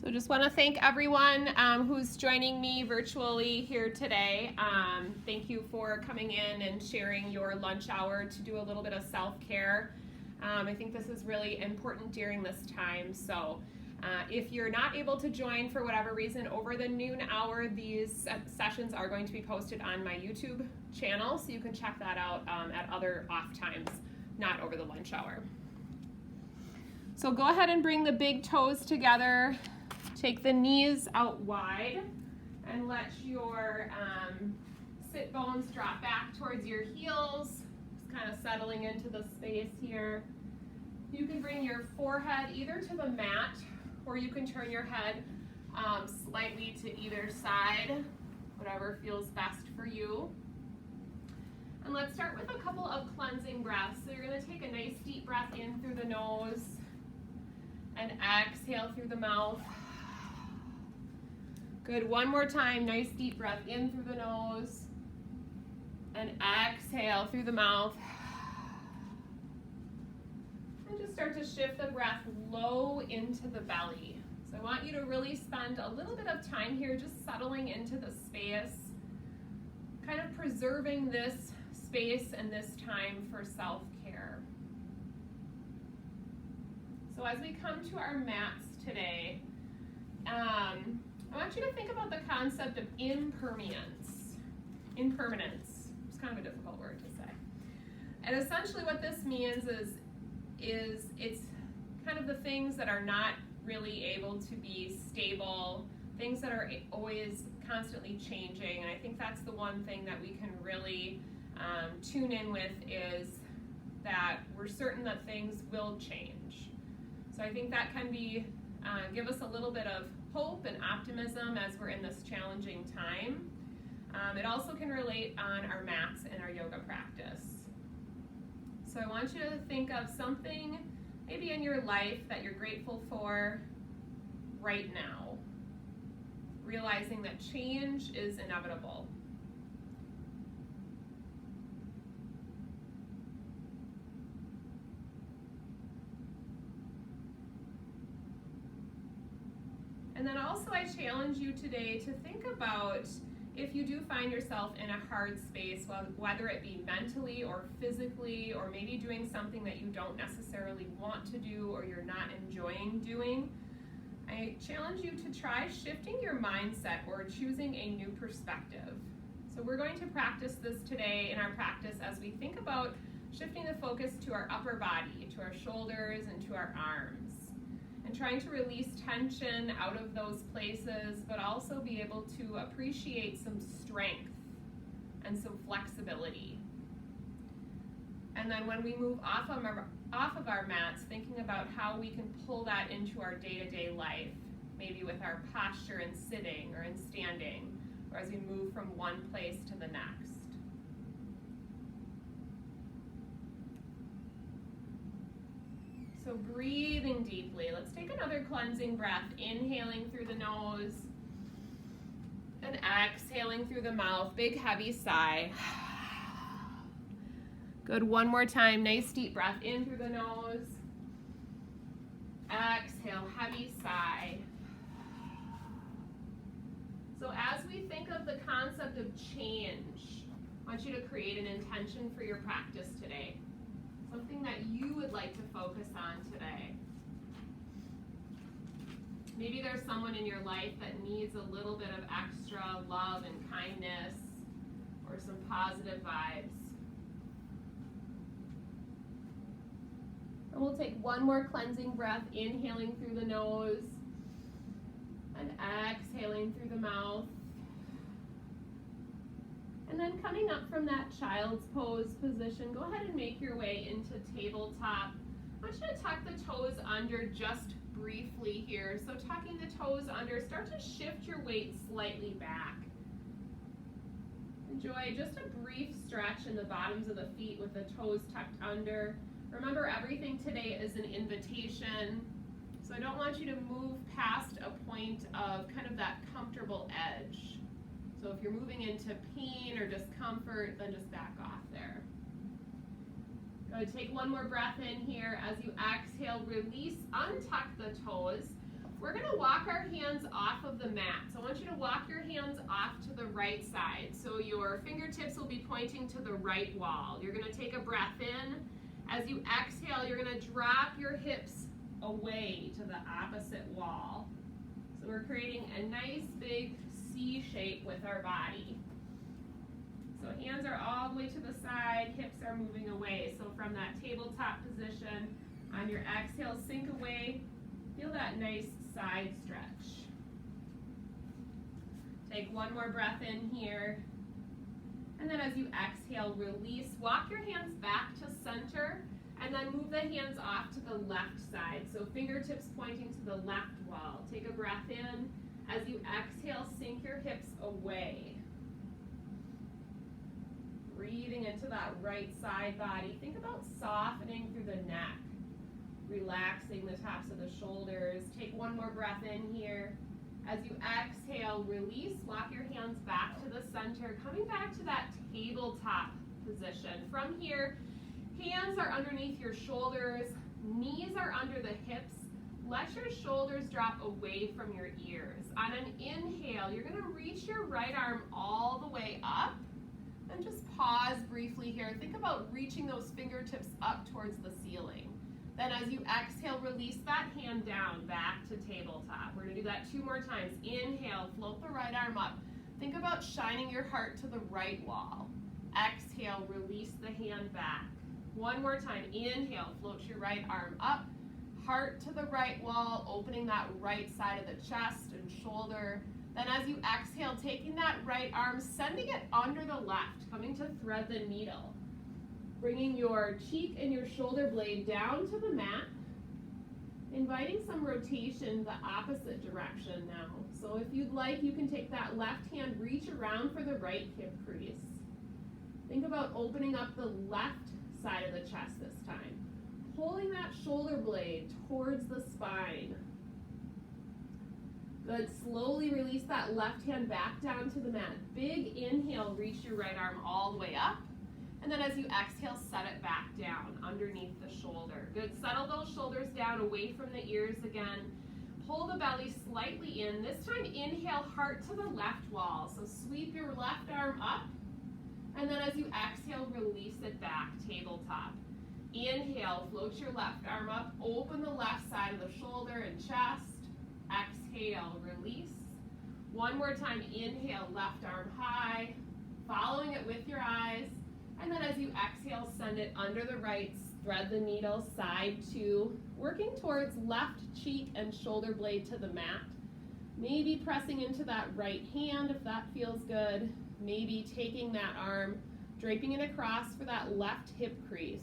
So just want to thank everyone who's joining me virtually here today. Thank you for coming in and sharing your lunch hour to do a little bit of self-care. I think this is really important during this time. So if you're not able to join for whatever reason over the noon hour, these sessions are going to be posted on my YouTube channel, so you can check that out at other off times, not over the lunch hour. So go ahead and bring the big toes together. Take the knees out wide and let your sit bones drop back towards your heels, just kind of settling into the space here. You can bring your forehead either to the mat, or you can turn your head slightly to either side, whatever feels best for you. And let's start with a couple of cleansing breaths. So you're going to take a nice deep breath in through the nose and exhale through the mouth. Good, one more time, nice deep breath in through the nose and exhale through the mouth. And just start to shift the breath low into the belly. So I want you to really spend a little bit of time here just settling into the space, kind of preserving this space and this time for self-care. So as we come to our mats today, I want you to think about the concept of impermanence. Impermanence. It's kind of a difficult word to say. And essentially what this means is it's kind of the things that are not really able to be stable, things that are always constantly changing. And I think that's the one thing that we can really tune in with, is that we're certain that things will change. So I think that can be give us a little bit of hope and optimism as we're in this challenging time. It also can relate on our mats and our yoga practice. So I want you to think of something maybe in your life that you're grateful for right now, realizing that change is inevitable. And then also I challenge you today to think about if you do find yourself in a hard space, whether it be mentally or physically, or maybe doing something that you don't necessarily want to do or you're not enjoying doing, I challenge you to try shifting your mindset or choosing a new perspective. So we're going to practice this today in our practice as we think about shifting the focus to our upper body, to our shoulders and to our arms, and trying to release tension out of those places, but also be able to appreciate some strength and some flexibility. And then when we move off of our mats, thinking about how we can pull that into our day-to-day life, maybe with our posture in sitting or in standing, or as we move from one place to the next. So breathing deeply. Let's take another cleansing breath, inhaling through the nose and exhaling through the mouth. Big heavy sigh. Good, one more time. Nice deep breath in through the nose. Exhale, heavy sigh. So as we think of the concept of change, I want you to create an intention for your practice today. Something that you would like to focus on today. Maybe there's someone in your life that needs a little bit of extra love and kindness or some positive vibes. And we'll take one more cleansing breath, inhaling through the nose and exhaling through the mouth. And then coming up from that child's pose position, go ahead and make your way into tabletop. I want you to tuck the toes under just briefly here. So tucking the toes under, start to shift your weight slightly back. Enjoy just a brief stretch in the bottoms of the feet with the toes tucked under. Remember, everything today is an invitation. So I don't want you to move past a point of kind of that comfortable edge. So if you're moving into pain or discomfort, then just back off there. Go ahead, take one more breath in here. As you exhale, release, untuck the toes. we're gonna walk our hands off of the mat. So I want you to walk your hands off to the right side. So your fingertips will be pointing to the right wall. You're gonna take a breath in. As you exhale, you're gonna drop your hips away to the opposite wall. So we're creating a nice big C shape with our body. So hands are all the way to the side, hips are moving away. So from that tabletop position, on your exhale, sink away. Feel that nice side stretch. Take one more breath in here. And then as you exhale, release. Walk your hands back to center and then move the hands off to the left side. So fingertips pointing to the left wall. Take a breath in. As you exhale, sink your hips away. Breathing into that right side body. Think about softening through the neck. Relaxing the tops of the shoulders. Take one more breath in here. As you exhale, release. Walk your hands back to the center. Coming back to that tabletop position. From here, hands are underneath your shoulders. Knees are under the hips. Let your shoulders drop away from your ears. On an inhale, you're going to reach your right arm all the way up. And just pause briefly here. Think about reaching those fingertips up towards the ceiling. Then as you exhale, release that hand down back to tabletop. We're going to do that 2 more times. Inhale, float the right arm up. Think about shining your heart to the right wall. Exhale, release the hand back. 1 more time. Inhale, float your right arm up. Heart to the right wall, opening that right side of the chest and shoulder. Then as you exhale, taking that right arm, sending it under the left, coming to thread the needle. Bringing your cheek and your shoulder blade down to the mat, inviting some rotation the opposite direction now. So if you'd like, you can take that left hand, reach around for the right hip crease. Think about opening up the left side of the chest this time. Pulling that shoulder blade towards the spine. Good, slowly release that left hand back down to the mat. Big inhale, reach your right arm all the way up. And then as you exhale, set it back down underneath the shoulder. Good, settle those shoulders down away from the ears again. Pull the belly slightly in. This time, inhale, heart to the left wall. So sweep your left arm up. And then as you exhale, release it back, tabletop. Inhale, float your left arm up. Open the left side of the shoulder and chest. Exhale, release. 1 more time, inhale, left arm high. Following it with your eyes. And then as you exhale, send it under the right, thread the needle, side 2, working towards left cheek and shoulder blade to the mat. Maybe pressing into that right hand if that feels good. Maybe taking that arm, draping it across for that left hip crease.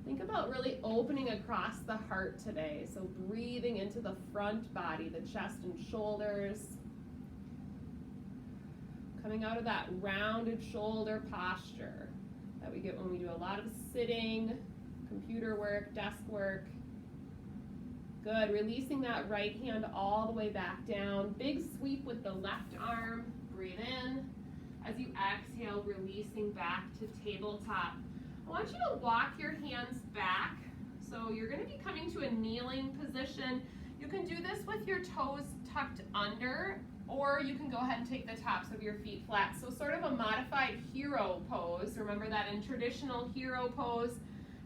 Think about really opening across the heart today. So breathing into the front body, the chest and shoulders. Coming out of that rounded shoulder posture that we get when we do a lot of sitting, computer work, desk work. Good, releasing that right hand all the way back down. Big sweep with the left arm, breathe in. As you exhale, releasing back to tabletop. I want you to walk your hands back. So you're gonna be coming to a kneeling position. You can do this with your toes tucked under, or you can go ahead and take the tops of your feet flat. So sort of a modified hero pose. Remember that in traditional hero pose,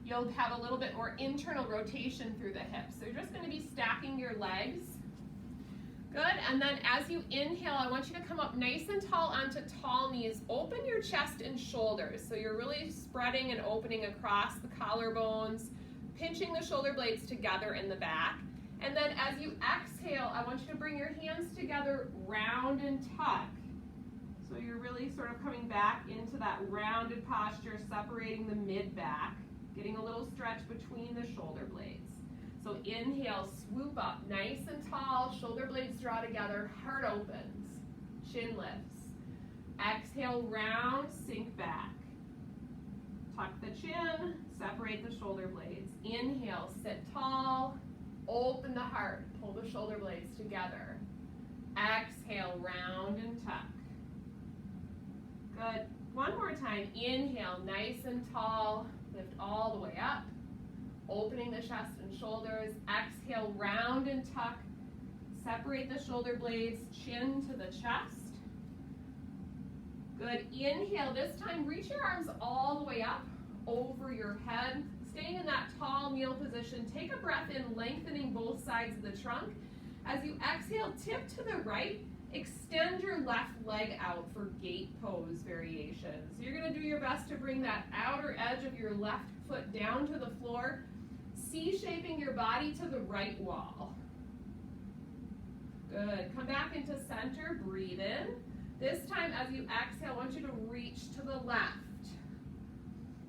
you'll have a little bit more internal rotation through the hips. So you're just gonna be stacking your legs. Good, and then as you inhale, I want you to come up nice and tall onto tall knees. Open your chest and shoulders. So you're really spreading and opening across the collarbones, pinching the shoulder blades together in the back. And then as you exhale, I want you to bring your hands together, round and tuck. So you're really sort of coming back into that rounded posture, separating the mid-back, getting a little stretch between the shoulder blades. So inhale, swoop up, nice and tall, shoulder blades draw together, heart opens, chin lifts. Exhale, round, sink back. Tuck the chin, separate the shoulder blades. Inhale, sit tall, open the heart, pull the shoulder blades together. Exhale, round and tuck. Good. 1 more time. Inhale, nice and tall, lift all the way up, opening the chest and shoulders. Exhale, round and tuck. Separate the shoulder blades, chin to the chest. Good, inhale, this time reach your arms all the way up over your head. Staying in that tall kneel position, take a breath in, lengthening both sides of the trunk. As you exhale, tip to the right, extend your left leg out for gate pose variation. So you're gonna do your best to bring that outer edge of your left foot down to the floor, C-shaping your body to the right wall. Good, come back into center, breathe in. This time as you exhale, I want you to reach to the left.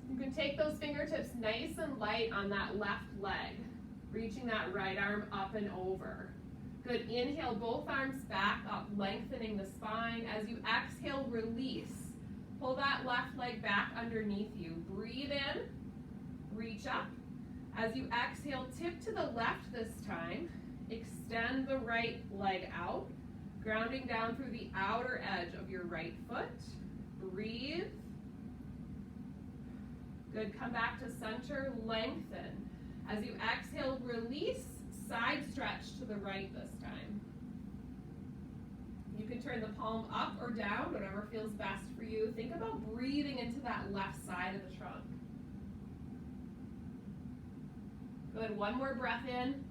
You can take those fingertips nice and light on that left leg, reaching that right arm up and over. Good, inhale, both arms back up, lengthening the spine. As you exhale, release. Pull that left leg back underneath you. Breathe in, reach up. As you exhale, tip to the left this time. Extend the right leg out, grounding down through the outer edge of your right foot. Breathe. Good, come back to center, lengthen. As you exhale, release, side stretch to the right this time. You can turn the palm up or down, whatever feels best for you. Think about breathing into that left side of the trunk. Good, one more breath in.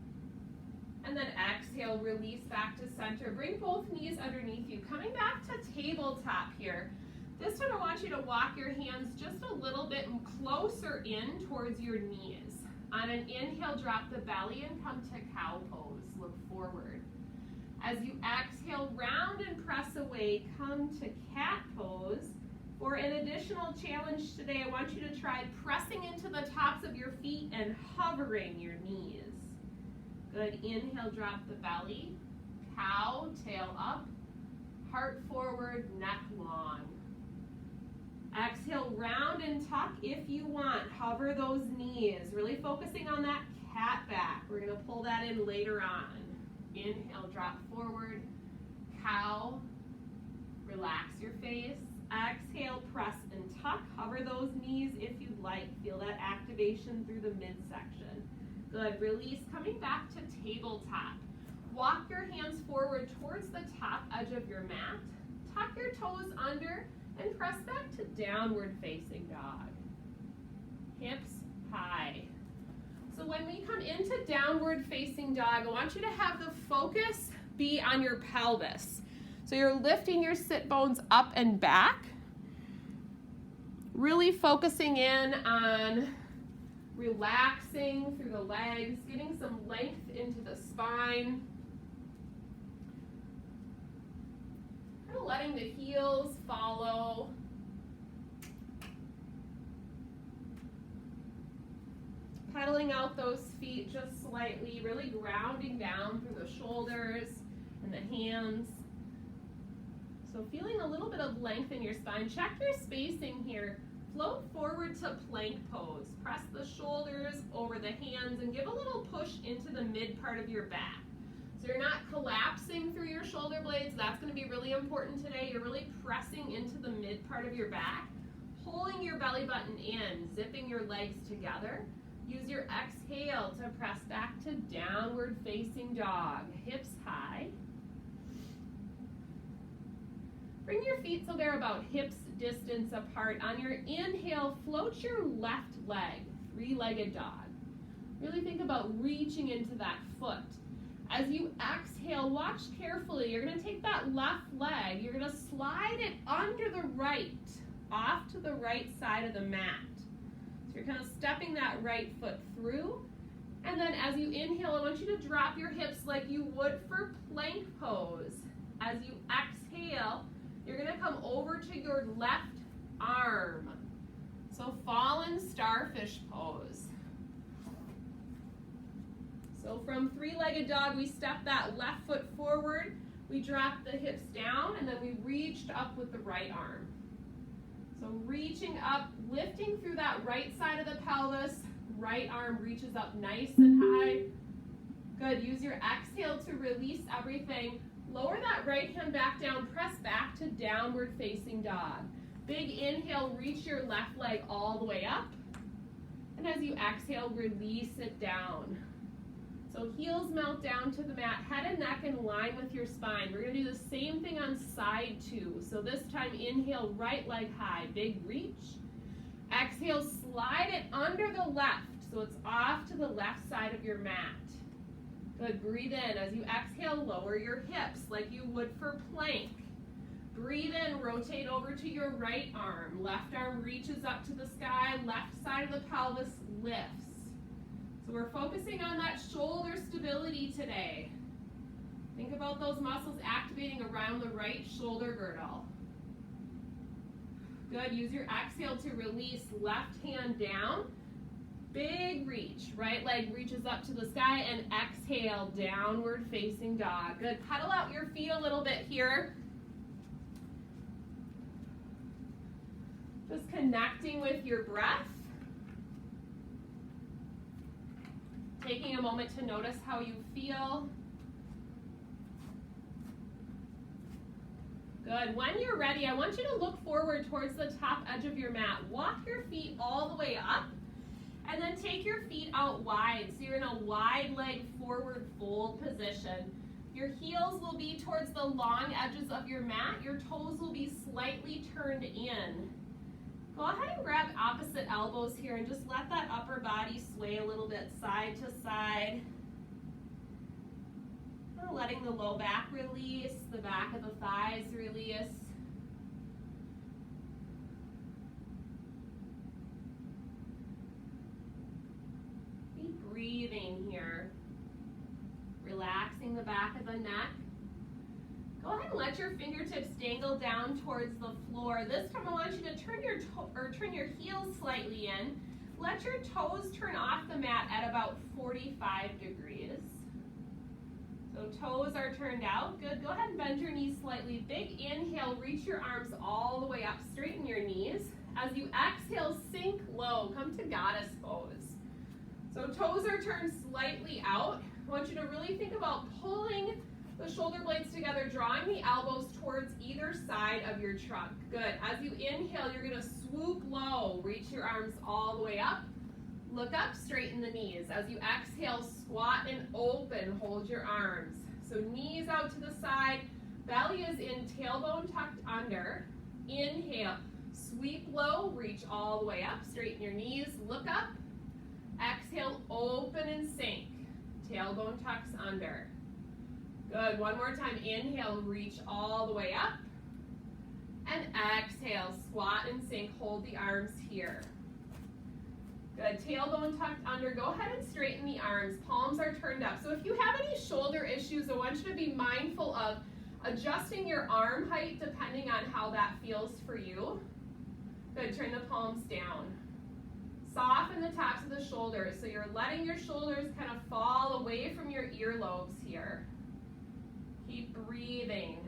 And then exhale, release back to center. Bring both knees underneath you. Coming back to tabletop here. This one I want you to walk your hands just a little bit closer in towards your knees. On an inhale, drop the belly and come to cow pose. Look forward. As you exhale, round and press away, come to cat pose. For an additional challenge today, I want you to try pressing into the tops of your feet and hovering your knees. Good, inhale, drop the belly, cow, tail up, heart forward, neck long. Exhale, round and tuck if you want. Hover those knees, really focusing on that cat back. We're gonna pull that in later on. Inhale, drop forward, cow, relax your face. Exhale, press and tuck. Hover those knees if you'd like. Feel that activation through the midsection. Good, release, coming back to tabletop. Walk your hands forward towards the top edge of your mat. Tuck your toes under and press back to downward facing dog. Hips high. So when we come into downward facing dog, I want you to have the focus be on your pelvis. So you're lifting your sit bones up and back, really focusing in on relaxing through the legs, getting some length into the spine. Kind of letting the heels follow. Pedaling out those feet just slightly, really grounding down through the shoulders and the hands. So feeling a little bit of length in your spine. Check your spacing here. Float forward to plank pose. Press the shoulders over the hands and give a little push into the mid part of your back. So you're not collapsing through your shoulder blades. That's going to be really important today. You're really pressing into the mid part of your back, pulling your belly button in, zipping your legs together. Use your exhale to press back to downward facing dog. Hips high. Bring your feet so they're about hips distance apart. On your inhale, float your left leg, three-legged dog. Really think about reaching into that foot. As you exhale, watch carefully. You're going to take that left leg, you're going to slide it under the right, off to the right side of the mat. So you're kind of stepping that right foot through. And then as you inhale, I want you to drop your hips like you would for plank pose. As you exhale, you're going to come over to your left arm. So fallen starfish pose. So from three-legged dog, we step that left foot forward, we drop the hips down, and then we reached up with the right arm. So reaching up, lifting through that right side of the pelvis, right arm reaches up nice and high. Good, use your exhale to release everything. Lower that right hand back down, press back to downward facing dog. Big inhale, reach your left leg all the way up. And as you exhale, release it down. So heels melt down to the mat, head and neck in line with your spine. We're gonna do the same thing on side 2. So this time inhale, right leg high, big reach. Exhale, slide it under the left, so it's off to the left side of your mat. Good, breathe in. As you exhale, lower your hips like you would for plank. Breathe in, rotate over to your right arm. Left arm reaches up to the sky, left side of the pelvis lifts. So we're focusing on that shoulder stability today. Think about those muscles activating around the right shoulder girdle. Good, use your exhale to release, left hand down. Big reach, right leg reaches up to the sky, and exhale, downward facing dog. Good, pedal out your feet a little bit here. Just connecting with your breath. Taking a moment to notice how you feel. Good. When you're ready, I want you to look forward towards the top edge of your mat. Walk your feet all the way up, and then take your feet out wide. So you're in a wide leg forward fold position. Your heels will be towards the long edges of your mat. Your toes will be slightly turned in. Go ahead and grab opposite elbows here and just let that upper body sway a little bit side to side. Letting the low back release, the back of the thighs release. Keep breathing here. Relaxing the back of the neck. Go ahead and let your fingertips dangle down towards the floor. This time I want you to turn your heels slightly in. Let your toes turn off the mat at about 45 degrees. So toes are turned out. Good. Go ahead and bend your knees slightly. Big inhale, reach your arms all the way up. Straighten your knees. As you exhale, sink low. Come to goddess pose. So toes are turned slightly out. I want you to really think about pulling the shoulder blades together, drawing the elbows towards either side of your trunk. Good. As you inhale, you're going to swoop low. Reach your arms all the way up. Look up, straighten the knees. As you exhale, squat and open, hold your arms. So knees out to the side, belly is in, tailbone tucked under. Inhale, sweep low, reach all the way up, straighten your knees, look up. Exhale, open and sink. Tailbone tucks under. Good, one more time, inhale, reach all the way up. And exhale, squat and sink, hold the arms here. Good, tailbone tucked under. Go ahead and straighten the arms. Palms are turned up. So if you have any shoulder issues, I want you to be mindful of adjusting your arm height depending on how that feels for you. Good, turn the palms down. Soften the tops of the shoulders. So you're letting your shoulders kind of fall away from your earlobes here. Keep breathing.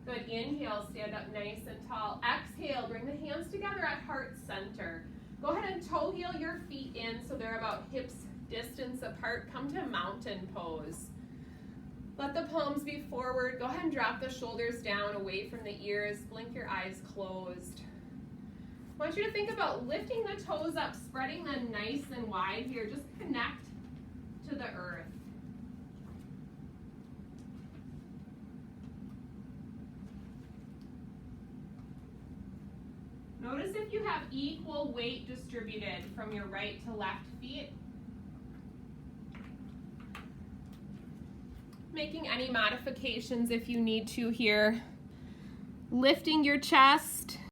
Good, inhale, stand up nice and tall. Exhale, bring the hands together at heart center. Go ahead and toe heel your feet in so they're about hips distance apart. Come to mountain pose. Let the palms be forward. Go ahead and drop the shoulders down away from the ears. Blink your eyes closed. I want you to think about lifting the toes up, spreading them nice and wide here. Just connect to the earth. Notice if you have equal weight distributed from your right to left feet. Making any modifications if you need to here. Lifting your chest.